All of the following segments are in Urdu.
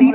3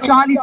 40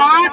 7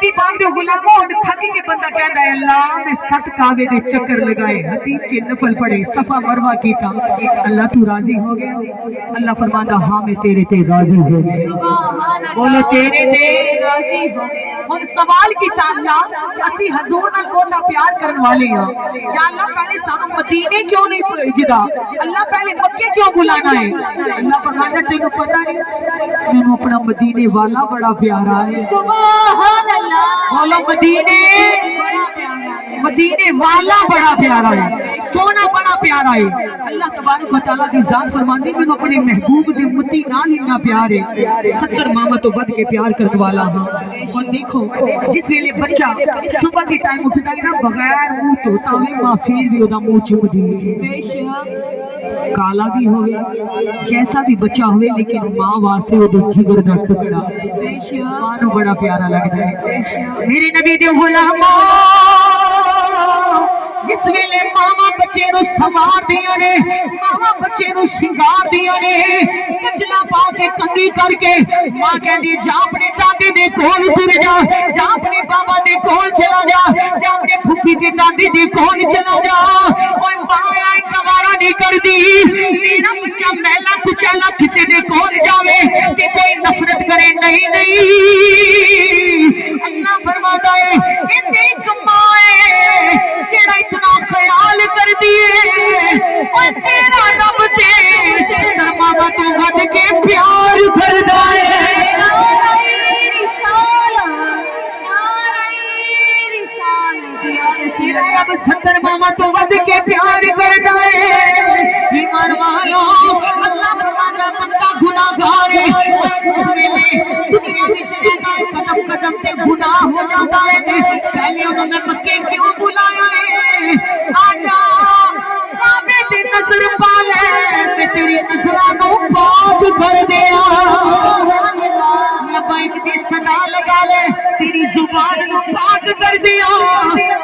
نبی پاک دے غلاموں تھک کے بندہ کہندا ہے اللہ میں 7 کعبے دے چکر لگائے حتیب چ نفل پڑھے صفا مروہ کیتا اللہ تو راضی ہو گیا اللہ فرماندا ہاں میں تیرے تے راضی ہو گیا سبحان اللہ بولو تیرے تے راضی ہو گیا ہن سوال کیتا اللہ اسی حضور نال بہت پیار کرن والے ہاں یا اللہ پہلے سانو مدینے کیوں نہیں بھیجدا اللہ پہلے مکے کیوں بلانا ہے اللہ فرماندا تینوں پتہ نہیں مینوں اپنا مدینے والا بڑا پیارا ہے سبحان اللہ بولو مدینے والا بڑا پیارا ہے سونا بڑا پیارا ہے اللہ تبارک و تعالیٰ دی ذات فرماندی میں اپنے محبوب دے متی نال اتنا پیار ہے 70 ماما تو بد کے پیار کرنے والا ہاں اور دیکھو جس ویلے بچہ صبح کے ٹائم اٹھتا ہے نا بغیر منہ دھوتا ہوئے ماں پھر بھی ادا منہ چم دی کالا بھی ہوئے جیسا بھی بچہ ہوئے لیکن ماں واسطے وہ دو جگر دا ٹکڑا ماں نو بڑا پیارا لگتا ہے میرے نبی دے غلاموں جس ویلے ماما بچے نو سوار دیا نے ماما بچے نو شنگار دیا نے کچلا پا کے کنگھی کر کے ماں کہندی جا اپنے دادے دے کول تر جا جا اپنے بابا دے کول چلا جا جا اپنے پھپھی تے دادی دے کول چلا جا اوے ماں آئی گوارا نہیں کردی میرا بچہ میلا کچلا کسے دے کول جاوے کہ کوئی نفرت کرے نہیں اللہ فرماتا ہے اے دیکھ ماں تیرا اتنا خیال کر دیے اور تیرا رب تیرا ماما تو بڑھ کے پیار کر دائے تیرا رب 70 ماما تو بڑھ کے پیار کر دائے ایمان والو اللہ فرماتا بندہ گناہگار ہے دنیا میں چلے گئے قدم قدم تے گناہ ہو جاتا ہے پہلے انہوں نے مکے کیوں بلایا ہے آجا کعبے تے نظر پا لے میں تیری نظرانوں پاک کر دیا لبائک دی صدا لگا لے تیری زبان نو پاک کر دیا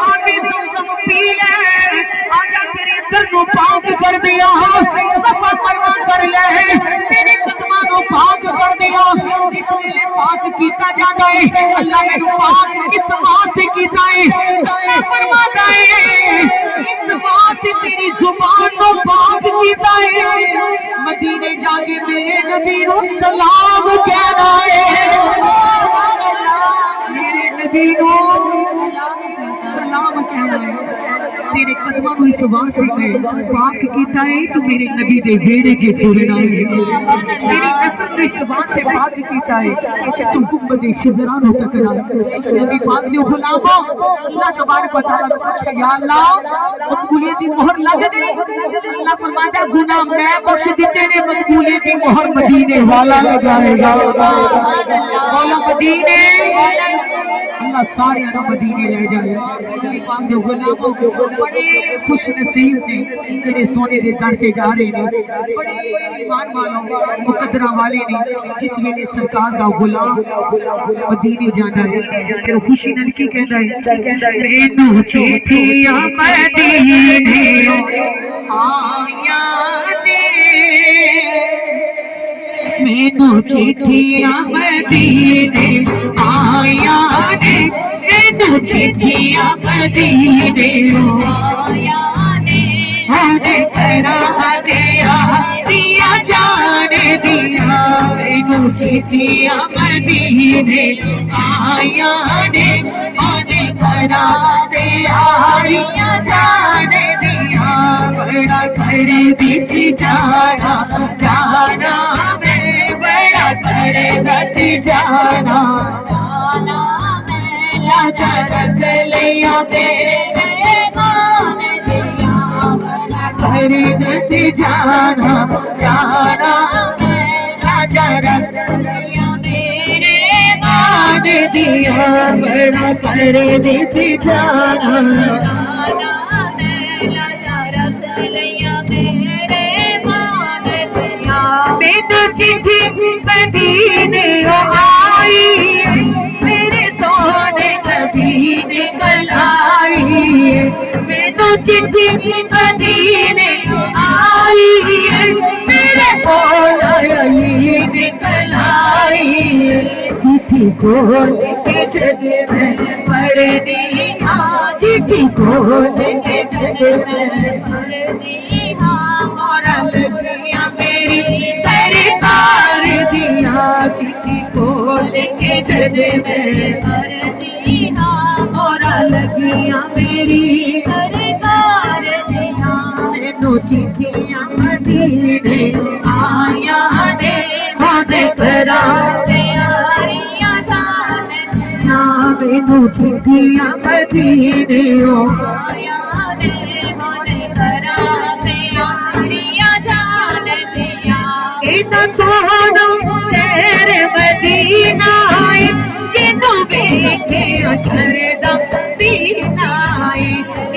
آگے زمزم پی لے آجا تیری در نو پاک کر دیا صفا مروہ کر لے تیرے قدمانوں پاک کر دیا جس ویلے پاک کیتا جاتا ہے اللہ میں نو پاک کس واسطے کیتا ہے اللہ فرماتا ہے اس واسطے تیری زبان نو پاک کیتا ہے مدینے جا کے میرے نبی نو سلام کہنا ہے میرے نبی نو سلام کہنا ہے تیرے قدمہ کو اس واسطے میں پاک کیتا ہے تو میرے نبی دے ویڑے جے ٹرنا ہے میری نسل کو اس واسطے پاک کیتا ہے کہ تو گنبد خضرانوں تک رہے نبی پاک دے غلاموں اللہ تبارک و تعالیٰ کو پوچھا یا اللہ مقبولیت کی مہر لگ گئی اللہ فرماتا ہے گناہ میں بخش دیتے نے مقبولیت کی مہر مدینے والا لگائے گا بولو مدینے اللہ سارے انہوں مدینے لے جائے نبی پاک دے غلاموں بڑے خوش نصیب نے جڑے سونے دے در پہ جا رہے نے بڑے ایمان والوں مقدرہ والے نے جس ویلے سرکار دا غلام مدینے جانا ہے پھر خوشی نال کی کہندا ہے مینوں چٹھیاں مدینے آیا نے مینوں چٹھیاں مدینے آیا نے مینوں چٹھیاں مدینے آیا نے ہر طرح دیا دیا جان دیا مینوں چٹھیاں مدینے آیا نے ہر طرح دیا دیا جان دیا بڑا کر دی جانا جانا میں بڑا کر دی جانا جانا میں لاجا رکھ لیا میرے مان دیا بڑا کر دی جانا جانا میں لاجا رکھ لیا میرے مان دیا بڑا کر دی جانا چٹھی مدینے آئی میرے سونے نبی نے کلائی میں تو چٹھی مدینے آئی میرے سونے نبی نے کلائی چٹھی کھول کے جگ میں پڑھنی ہاں چٹھی کھول کے جگ میں پڑھنی ہاں مورا لگیاں میری سرکار دیا چٹھی کھول کے جگ میں پڑھنی ہاں مورا لگیاں میری سرکار دیا مینو چٹھیاں مدینے آیا دے ہونے کرا تیاریاں جان دیا مینو چٹھیاں مدینے آیا دے ہونے کرا تیاریاں جان دیا اتنا سونا شہر مدینہ ہے جنوں ویکھے اٹھر دا سینہ ہے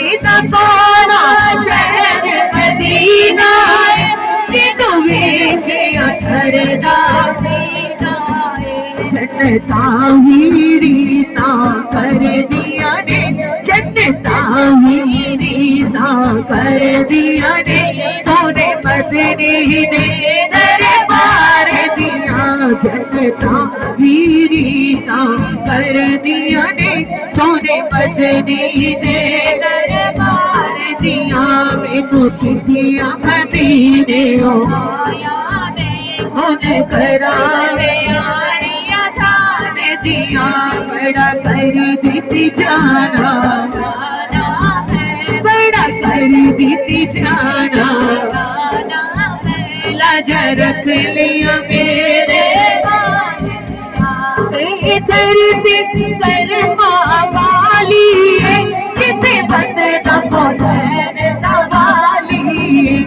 اتنا سونا شہر مدینہ ہے جنوں ویکھے اٹھر دا سینہ ہے جنتاں میری ساں کر دیا نے جنتاں میری ساں کر دیا نے سونے مدنی نے دربار دیا جنتاں میری ساں کر دیا نے سونے مدنی نے دربار دیا مینو چٹھیاں مدینے آیا نے ہونے کرا تیاریاں جان دیا بڑا کر دی سی جانا بڑا کر دی سی جانا لاجا رکھ لیا میرے دھرتی کرما والی کتے بندے دا کونین دا والی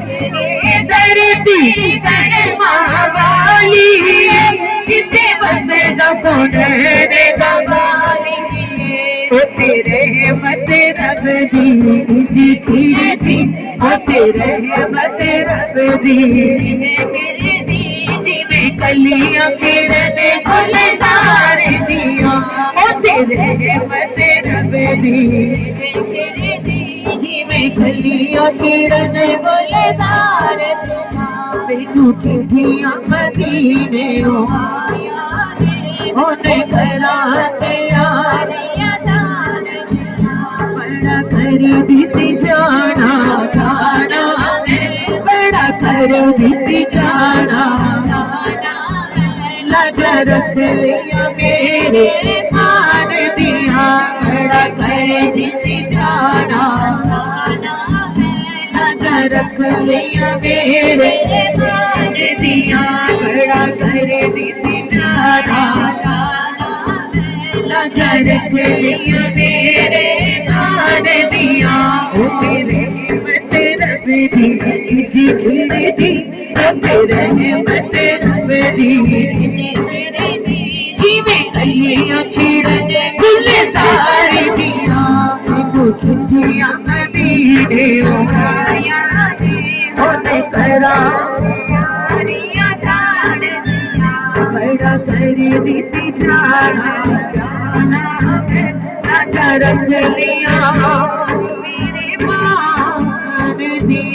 دھرتی کرما والی کتے بندے دا کونین دا والی او تیرے رحمت رب دی جی کھڑتی او تیرے رحمت رب دی جی میں کلیاں پھرنے گلزار دیا او تیرے رحمت رب دی جی میں کلیاں پھرنے گلزار دیا مینو چٹھیاں مدینے آیا ہونے کرا تیاریاں جان دیا بڑا کر دی سی جانا جانا بڑا کر دی سی جانا لاجا رکھ لیا میرے مان دیا بڑا کر دی سی جانا لاجا رکھ لیا میرے مان دیا بڑا کر دی سی جانا لاجا رکھ لیا میرے مان دیا او تیرے رحمت رب دی جی کھڑتی او تیرے رحمت رب دی جی میں کلیاں کھڑنے گلزار دیا مینو چٹھیاں مدینے آیا ہونے کرا تیاریاں جان دیا بڑا کر دی سی جانا لاجا رکھ لیا